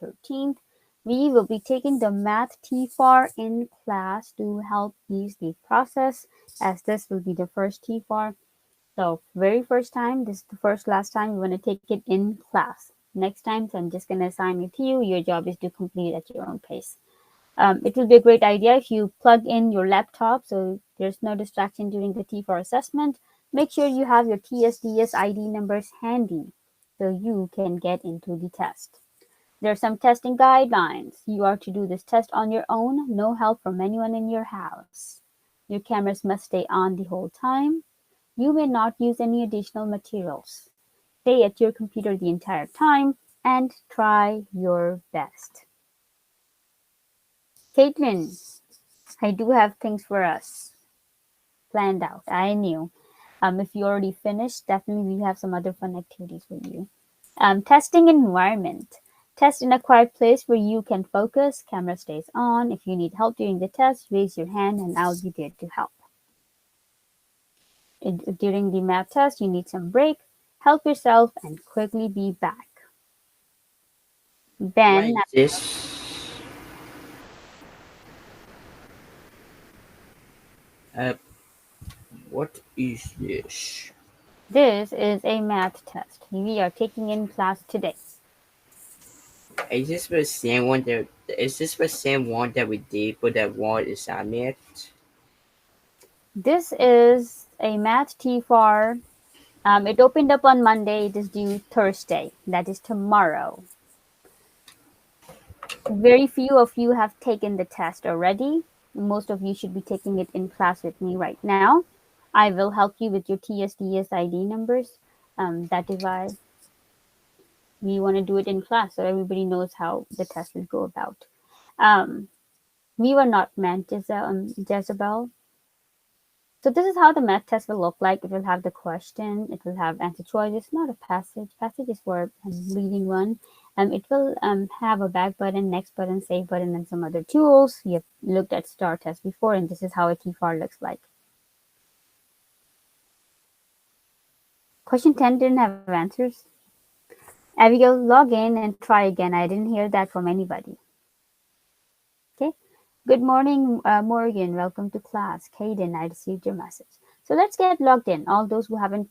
13th. We will be taking the math TFAR in class to help ease the process, as this will be the first TFAR. So very first time, this is the first last time you want to take it in class. Next time, so I'm just going to assign it to you. Your job is to complete at your own pace. It will be a great idea if you plug in your laptop so there's no distraction during the TFAR assessment. Make sure you have your TSDS ID numbers handy so you can get into the test. There are some testing guidelines. You are to do this test on your own, no help from anyone in your house. Your cameras must stay on the whole time. You may not use any additional materials. Stay at your computer the entire time and try your best. Caitlin, I do have things for us planned out. I knew. If you already finished, definitely we have some other fun activities for you. Testing environment. Test in a quiet place where you can focus. Camera stays on. If you need help during the test, raise your hand and I'll be there to help. During the math test, you need some break. Help yourself and quickly be back. What Ben, is this? Uh, what is this? this is a math test we are taking in class today. Is this the same one that? Is this the same one that we did for that one assignment? This is a math TFAR. It opened up on Monday. It is due Thursday. That is tomorrow. Very few of you have taken the test already. Most of you should be taking it in class with me right now. I will help you with your TSDS ID numbers. That is why we want to do it in class so everybody knows how the test will go about. Um, we were not meant, Jezebel. So this is how the math test will look like. It will have the question, it will have answer choices, not a passage. Passage is for reading one. It will have a back button, next button, save button, and some other tools. We have looked at STAR test before, and this is how a TFAR looks like. Question 10 didn't have answers. Abigail, log in and try again. I didn't hear that from anybody. Okay. Good morning, Morgan. Welcome to class. Kaden, I received your message. So let's get logged in. All those who haven't.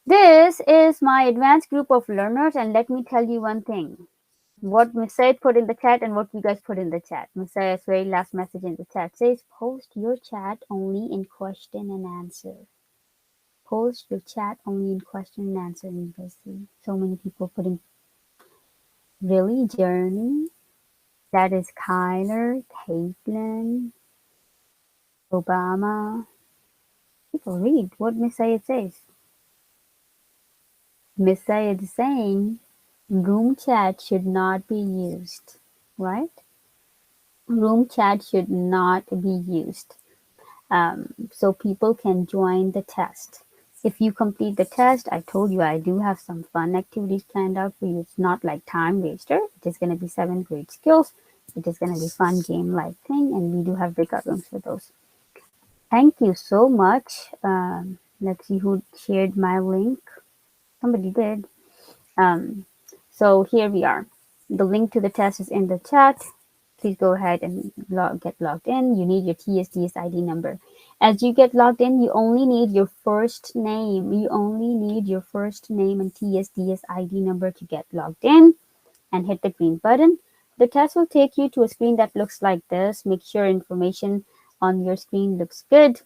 This is my advanced group of learners, and let me tell you one thing. What Messiah put in the chat and what you guys put in the chat. Messiah's very last message in the chat says, post your chat only in question and answer. Post your chat only in question and answer. And you guys see so many people putting, really, Journey? That is Kyler, Caitlin, Obama. People read what Messiah says. Messiah is saying room chat should not be used, right? Room chat should not be used. So people can join the test. If you complete the test, I told you I do have some fun activities planned out for you. It's not like time waster. It is going to be 7th grade skills. It is going to be fun game-like thing, and we do have breakout rooms for those. Thank you so much. Let's see who shared my link. Somebody did. So here we are. The link to the test is in the chat. Please go ahead and get logged in. You need your TSDS ID number. As you get logged in, you only need your first name. You only need your first name and TSDS ID number to get logged in and hit the green button. The test will take you to a screen that looks like this. Make sure information on your screen looks good.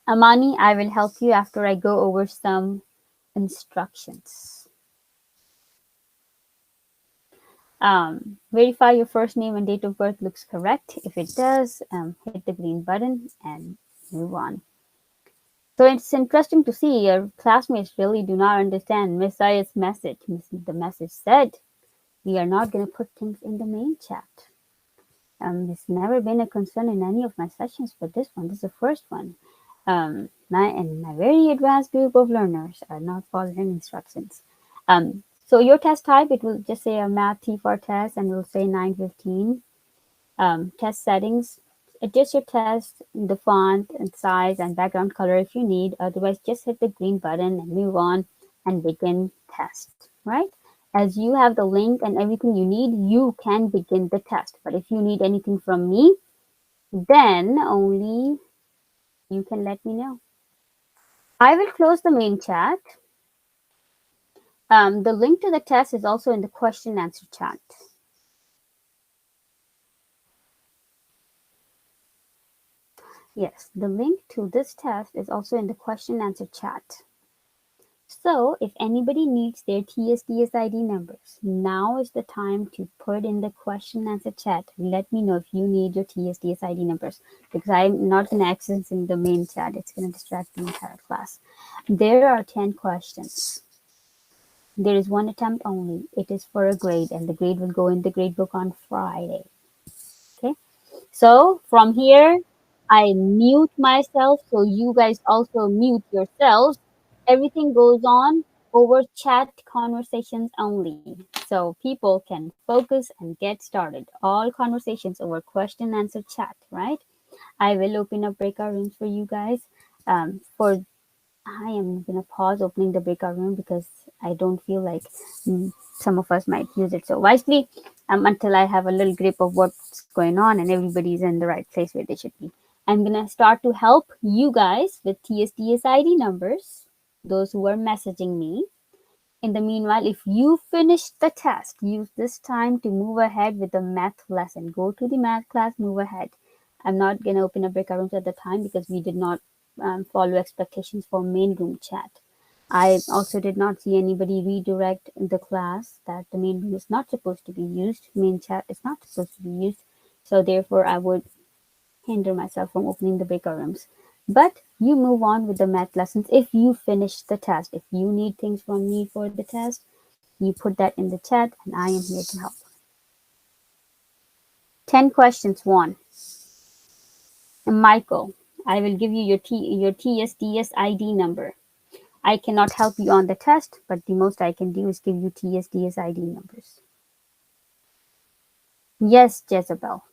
Amani, I will help you after I go over some instructions. Verify your first name and date of birth looks correct. If it does, hit the green button and move on. So it's interesting to see your classmates really do not understand Messiah's message. The message said, we are not going to put things in the main chat. It's never been a concern in any of my sessions, but this one, this is the first one. My very advanced group of learners are not following instructions. So your test type, it will just say a math TFAR test and it will say 915. Test settings, adjust your test, the font and size and background color if you need. Otherwise, just hit the green button and move on and begin test, right? As you have the link and everything you need, you can begin the test. But if you need anything from me, then only you can let me know. I will close the main chat. The link to the test is also in the question answer chat. Yes, the link to this test is also in the question answer chat. So if anybody needs their TSDS ID numbers, now is the time to put in the question answer chat. Let me know if you need your TSDS ID numbers, because I'm not going to access in the main chat. It's going to distract the entire class. There are 10 questions. There is one attempt only. It is for a grade, and the grade will go in the grade book on Friday. Okay. So from here, I mute myself, so you guys also mute yourselves. Everything goes on over chat conversations only. So people can focus and get started. All conversations over question answer chat, right? I will open up breakout rooms for you guys. For I am gonna pause opening the breakout room because I don't feel like some of us might use it so wisely until I have a little grip of what's going on and everybody's in the right place where they should be. I'm gonna start to help you guys with TSDS ID numbers, those who are messaging me. In the meanwhile, if you finish the test, use this time to move ahead with the math lesson. Go to the math class, move ahead. I'm not going to open up breakout rooms at the time because we did not follow expectations for main room chat. I also did not see anybody redirect the class that the main room is not supposed to be used. Main chat is not supposed to be used. So therefore, I would hinder myself from opening the breakout rooms. But you move on with the math lessons if you finish the test. If you need things from me for the test, you put that in the chat and I am here to help. 10 questions, one. Michael, I will give you your TSDS ID number. I cannot help you on the test, but the most I can do is give you TSDS ID numbers. Yes, Jezebel.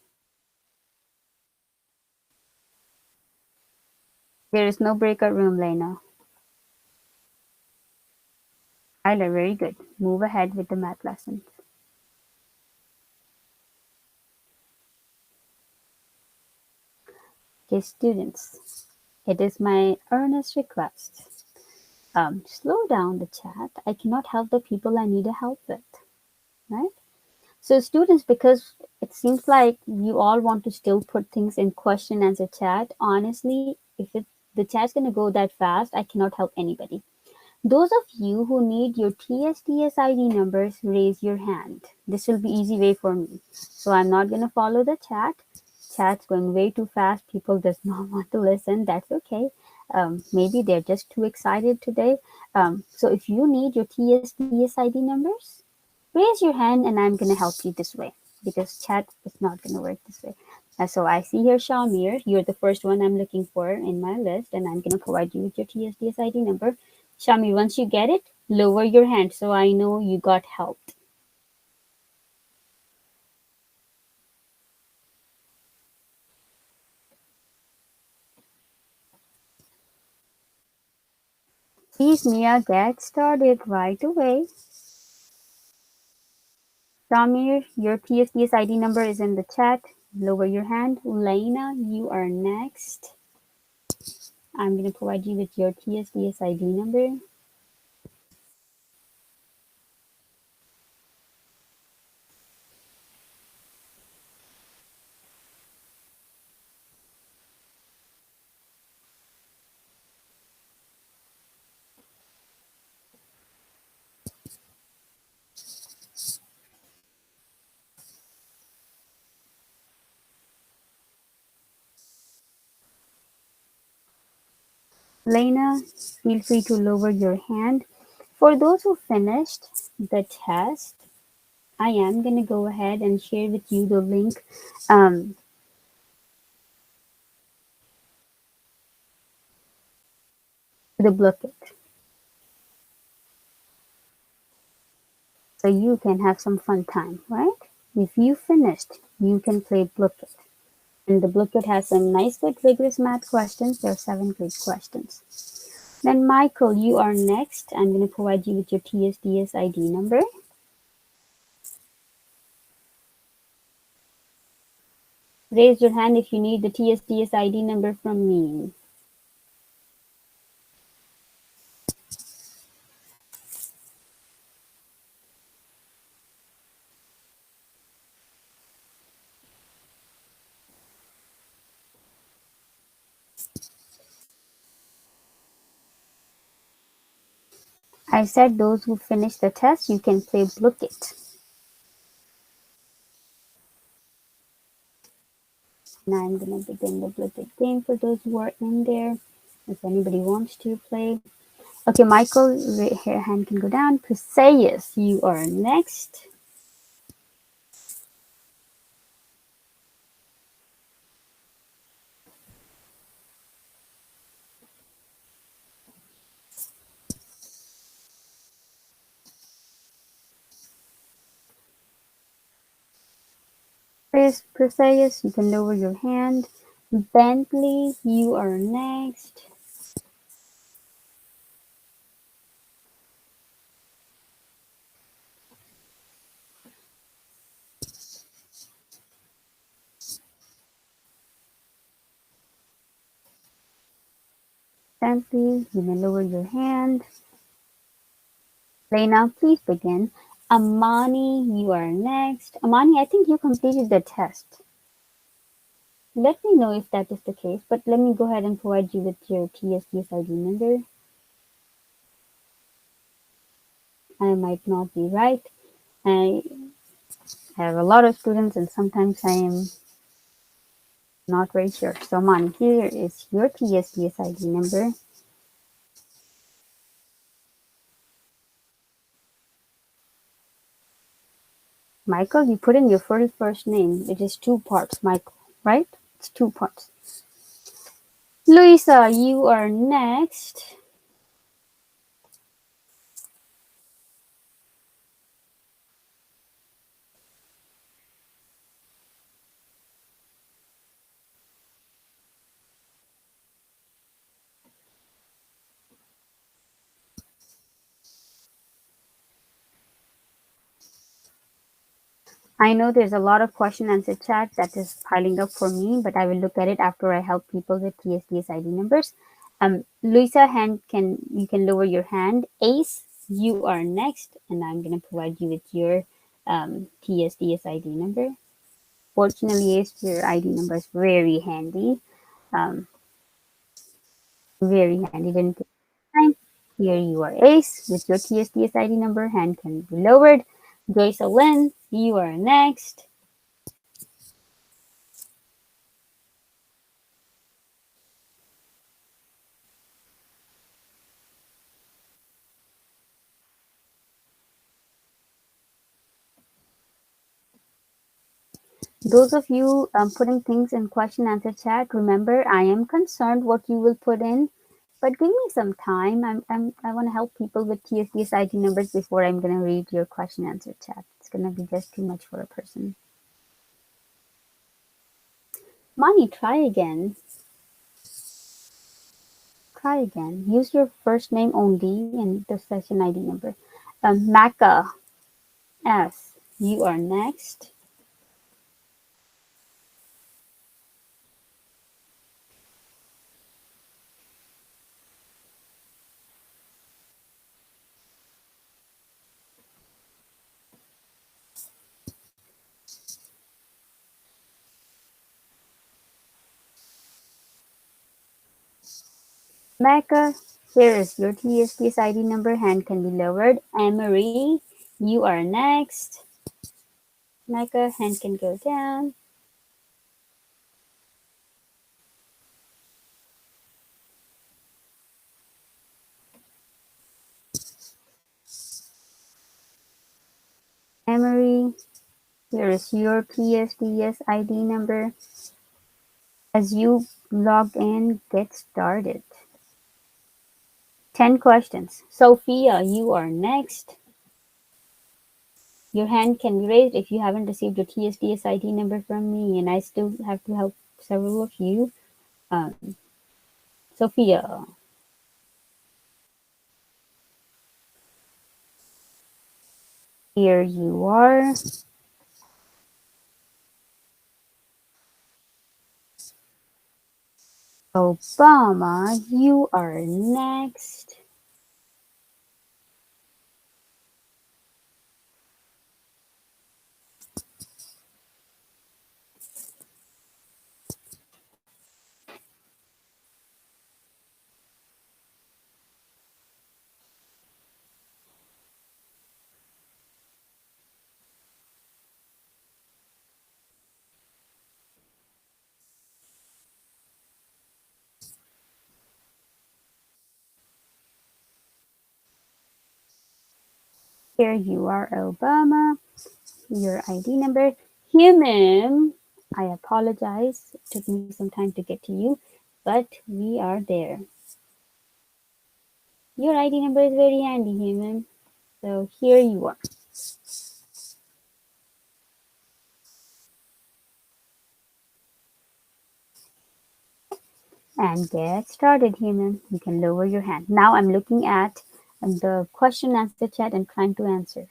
There is no breakout room, Lena. Tyler, very good. Move ahead with the math lessons. Okay, students, it is my earnest request. Slow down the chat. I cannot help the people I need to help with, right? So students, because it seems like you all want to still put things in question answer chat, honestly, the chat's going to go that fast, I cannot help anybody. Those of you who need your TSDS ID numbers, raise your hand. This will be easy way for me. So I'm not going to follow the chat. Chat's going way too fast. People does not want to listen. That's okay. Maybe they're just too excited today. So if you need your TSDS ID numbers, raise your hand and I'm going to help you this way because chat is not going to work this way. So I see here Shamir, you're the first one I'm looking for in my list and I'm going to provide you with your TSDS ID number. Shamir, once you get it, lower your hand so I know you got helped. Please, Mia, get started right away. Shamir, your TSDS ID number is in the chat. Lower your hand. Lena, you are next. I'm going to provide you with your TSDS ID number. Lena, feel free to lower your hand. For those who finished the test, I am going to go ahead and share with you the link to the Blooket. So you can have some fun time, right? If you finished, you can play Blooket. And the Blooket has some nice, good, rigorous math questions. There are 7 great questions. Then Michael, you are next. I'm going to provide you with your TSDS ID number. Raise your hand if you need the TSDS ID number from me. I said those who finish the test, you can play Book It. Now I'm going to begin the Book It game for those who are in there. If anybody wants to play. Okay, Michael, your hand can go down. Perseus, you are next. Perseus, you can lower your hand. Bentley, you are next. Bentley, you may lower your hand. Lena, please begin. Amani, you are next. Amani, I think you completed the test. Let me know if that is the case, but let me go ahead and provide you with your TSDS ID number. I might not be right. I have a lot of students and sometimes I am not very sure. So Amani, here is your TSDS ID number. Michael, you put in your first name. It is two parts, Michael, right? It's two parts. Luisa, you are next. I know there's a lot of question answer chat that is piling up for me, but I will look at it after I help people with TSDS ID numbers. Luisa, you can lower your hand. Ace, you are next, and I'm gonna provide you with your TSDS ID number. Fortunately, Ace, your ID number is very handy. Um, Very handy. Didn't take time. Here you are, Ace, with your TSDS ID number. Hand can be lowered. Joyce Lynn, you are next. Those of you putting things in question answer chat, remember I am concerned what you will put in, but give me some time. I want to help people with TSDS ID numbers before I'm going to read your question answer chat. It's going to be just too much for a person. Mani, try again. Try again. Use your first name only and the session ID number. Maka S, you are next. Mecca, here is your TSPS ID number. Hand can be lowered. Emery, you are next. Mecca, hand can go down. Emery, here is your TSDS ID number. As you log in, get started. 10 questions. Sophia, you are next. Your hand can be raised if you haven't received your TSDS ID number from me, and I still have to help several of you. Sophia, here you are. Obama, you are next. Here you are, Obama. Your ID number. Human, I apologize. It took me some time to get to you, but we are there. Your ID number is very handy, human. So here you are. And get started, human. You can lower your hand. Now I'm looking at the question answer chat and trying to answer.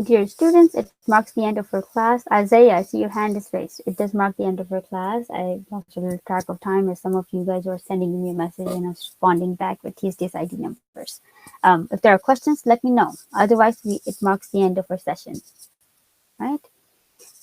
Dear students, it marks the end of our class. Isaiah, I see your hand is raised. It does mark the end of our class. I lost a little track of time as some of you guys were sending me a message and I was responding back with Tuesday's ID numbers. If there are questions, let me know. Otherwise, it marks the end of our session. Right?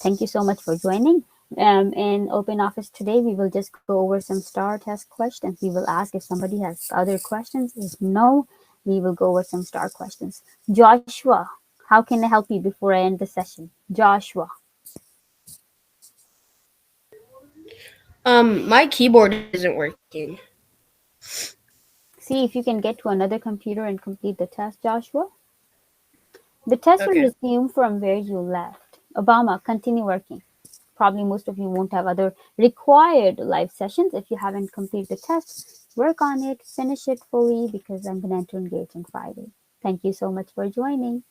Thank you so much for joining. In Open Office today, we will just go over some star test questions. We will ask if somebody has other questions. If no, we will go over some star questions. Joshua, how can I help you before I end the session? Joshua, My keyboard isn't working. see if you can get to another computer and complete the test, Joshua. The test will Okay. resume from where you left. Obama, continue working. Probably most of you won't have other required live sessions. If you haven't completed the test, work on it, finish it fully because I'm going to engage on Friday. Thank you so much for joining.